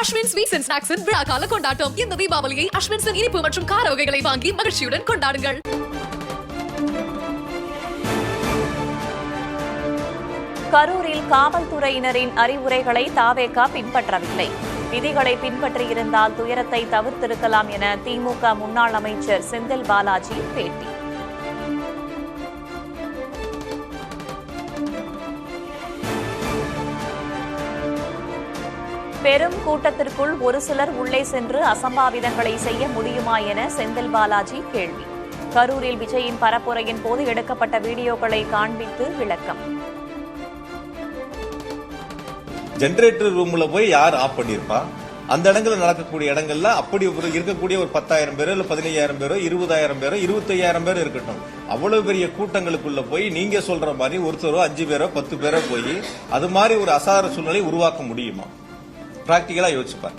Ashwin sweets and ஸ்நாக்ஸின் விழா கால கொண்டாட்டம். இந்த தீபாவளியை அஸ்வின்ஸின் இனிப்பு மற்றும் கார வகைகளை வாங்கி மகிழ்ச்சியுடன் கொண்டாடுங்கள். கரூரில் காவல்துறையினரின் அறிவுரைகளை தாவேகா பின்பற்றவில்லை. விதிகளை பின்பற்றியிருந்தால் துயரத்தை தவிர்த்திருக்கலாம் என திமுக முன்னாள் அமைச்சர் செந்தில் பாலாஜி பேட்டி. பெரும் கூட்டத்திற்குள் ஒரு சிலர் உள்ளே சென்று அசம்பாவிதங்களை செய்ய முடியுமா என செந்தில் பாலாஜி கேள்வி. கரூரில் விஜயின் பரப்புரையின் போது எடுக்கப்பட்ட வீடியோக்களை காண்பித்து விளக்கம். ஜெனரேட்டர் ரூம்ல போய் யார் ஆஃப் பண்ணிருப்பா? அந்த இடங்கள்ல நடக்கக்கூடிய இடங்கள்ல அப்படி இருக்கக்கூடிய ஒரு 10,000 பேரோ இல்ல 15,000 பேரோ 20,000 பேரோ 25,000 பேரோ இருக்கட்டும், அவ்வளவு பெரிய கூட்டங்களுக்குள்ள போய் நீங்க சொல்ற மாதிரி ஒருத்தரோ 5 பேரோ 10 பேரோ போய் அது மாதிரி ஒரு அசாதாரண சூழ்நிலை உருவாக்க முடியுமா? பிராக்டிகலா யோசிப்பார்.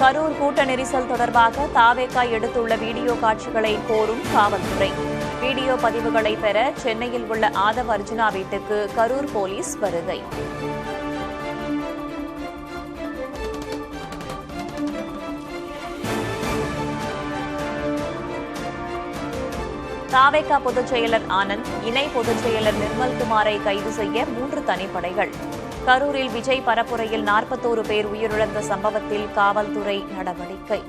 கரூர் கூட்ட நெரிசல் தொடர்பாக தாவேகா எடுத்துள்ள வீடியோ காட்சிகளை கோரும் காவல்துறை. வீடியோ பதிவுகளை பெற சென்னையில் உள்ள ஆதவ் அர்ஜுனா வீட்டுக்கு கரூர் போலீஸ் வருகை. தாவேகா பொதுச் செயலர் ஆனந்த், இணை பொதுச் செயலர் நிர்மல்குமாரை கைது செய்ய 3 தனிப்படைகள். கரூரில் விஜய் பரப்புரையில் 41 பேர் உயிரிழந்த சம்பவத்தில் காவல்துறை நடவடிக்கை.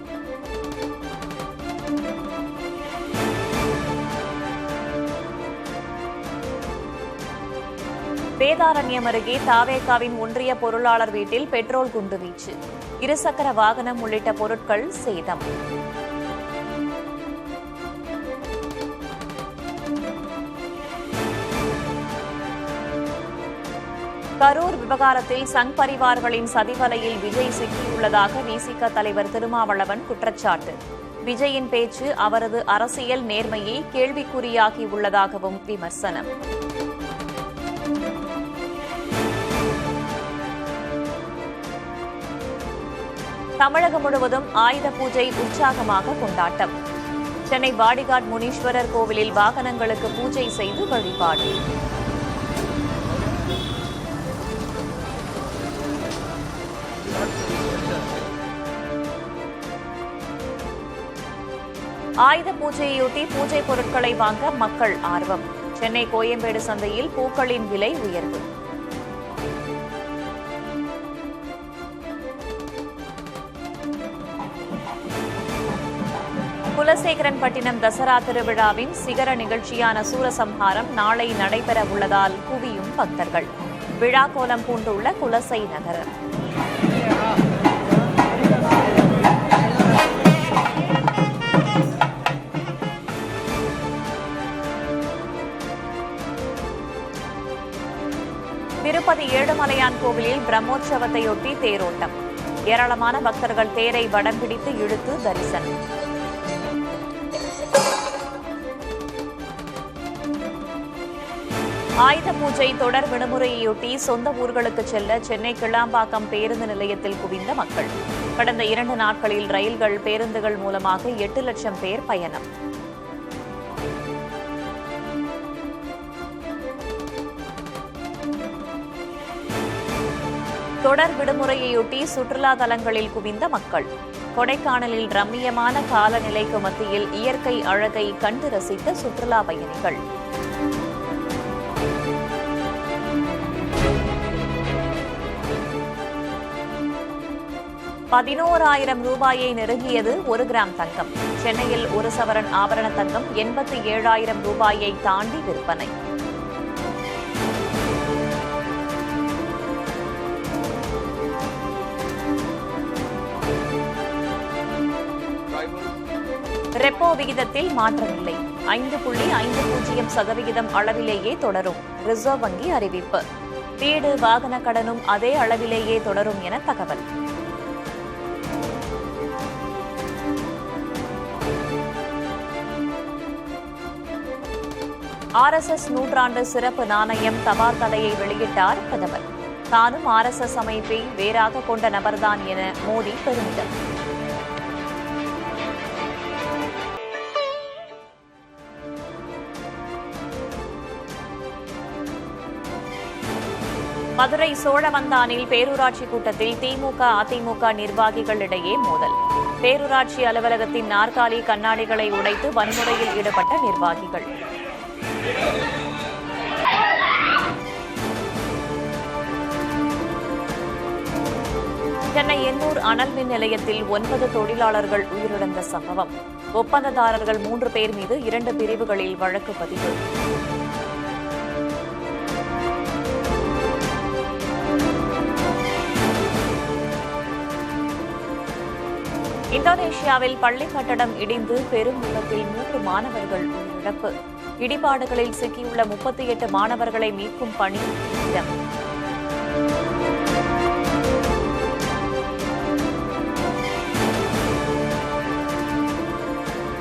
வேதாரண்யம் அருகே தாவேகாவின் ஒன்றிய பொருளாளர் வீட்டில் பெட்ரோல் குண்டுவீச்சு, இருசக்கர வாகனம் உள்ளிட்ட பொருட்கள் சேதம். கரூர் விவகாரத்தில் சங் பரிவார்களின் சதிவலையில் விஜய் சிக்கியுள்ளதாக விசிக தலைவர் திருமாவளவன் குற்றச்சாட்டு. விஜயின் பேச்சு அவரது அரசியல் நேர்மையை கேள்விக்குறியாகியுள்ளதாகவும் விமர்சனம். தமிழகம் முழுவதும் ஆயுத பூஜை உற்சாகமாக கொண்டாட்டம். சென்னை பாடிகாட் முனீஸ்வரர் கோவிலில் வாகனங்களுக்கு பூஜை செய்து வழிபாடு. ஆயுத பூஜையொட்டி பூஜை பொருட்களை வாங்க மக்கள் ஆர்வம். சென்னை கோயம்பேடு சந்தையில் பூக்களின் விலை உயர்வு. குலசேகரன்பட்டினம் தசரா திருவிழாவின் சிகர நிகழ்ச்சியான சூரசம்ஹாரம் நாளை நடைபெற உள்ளதால் குவியும் பக்தர்கள். விழா கோலம் பூண்டுள்ள குலசை நகரம். திருப்பதி ஏழுமலையான் கோவிலில் பிரம்மோற்சவத்தையொட்டி தேரோட்டம். ஏராளமான பக்தர்கள் தேரை வடம் பிடித்து இழுத்து தரிசனம். ஆயுத பூஜை தொடர் விடுமுறையொட்டி சொந்த ஊர்களுக்கு செல்ல சென்னை கிளாம்பாக்கம் பேருந்து நிலையத்தில் குவிந்த மக்கள். கடந்த 2 நாட்களில் ரயில்கள், பேருந்துகள் மூலமாக 8 லட்சம் பேர் பயணம். தொடர் விடுமுறையொட்டி சுற்றுலா தலங்களில் குவிந்த மக்கள். கொடைக்கானலில் ரம்மியமான காலநிலைக்கு மத்தியில் இயற்கை அழகை கண்டு ரசித்த சுற்றுலா பயணிகள். ₹11,000 நெருங்கியது 1 கிராம் தங்கம். சென்னையில் 1 சவரன் ஆபரண தங்கம் ₹87,000 தாண்டி விற்பனை. ரெப்போ விகிதத்தில் மாற்றமில்லை. 5.50% அளவிலேயே தொடரும். ரிசர்வ் வங்கி அறிவிப்பு. வீடு, வாகன கடனும் அதே அளவிலேயே தொடரும் என தகவல். RSS நூற்றாண்டு சிறப்பு நாணயம் தபால் தலையை வெளியிட்டார் பிரதமர். தானும் RSS அமைப்பை வேறாக கொண்ட நபர்தான் என மோடி பெருமிதம். மதுரை சோழவந்தானில் பேரூராட்சி கூட்டத்தில் திமுக அதிமுக நிர்வாகிகளிடையே மோதல். பேரூராட்சி அலுவலகத்தின் நாற்காலி கண்ணாடிகளை உடைத்து வன்முறையில் ஈடுபட்ட நிர்வாகிகள். சென்னை எண்ணூர் அனல் மின் நிலையத்தில் 9 தொழிலாளர்கள் உயிரிழந்த சம்பவம். ஒப்பந்ததாரர்கள் 3 பேர் மீது 2 பிரிவுகளில் வழக்கு பதிவு. இந்தோனேஷியாவில் பள்ளி கட்டடம் இடிந்து பெரும் விபத்தில் 3 மாணவர்கள் உயிரிழப்பு. இடிபாடுகளில் சிக்கியுள்ள 38 மாணவர்களை மீட்கும் பணி தீவிரம்.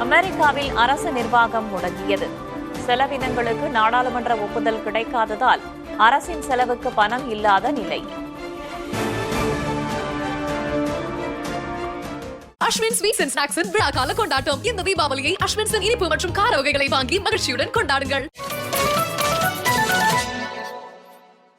அமெரிக்காவில் அரசு நிர்வாகம் முடங்கியது. செலவினங்களுக்கு நாடாளுமன்ற ஒப்புதல் கிடைக்காததால் அரசின் செலவுக்கு பணம் இல்லாத நிலை. அஸ்வின் ஸ்வீட்ஸ் அண்ட் ஸ்நாக்ஸின் விழா கால கொண்டாட்டம். இந்த தீபாவளியை அஸ்வின்ஸின் இனிப்பு மற்றும் கார வகைகளை வாங்கி மகிழ்ச்சியுடன் கொண்டாடுங்கள்.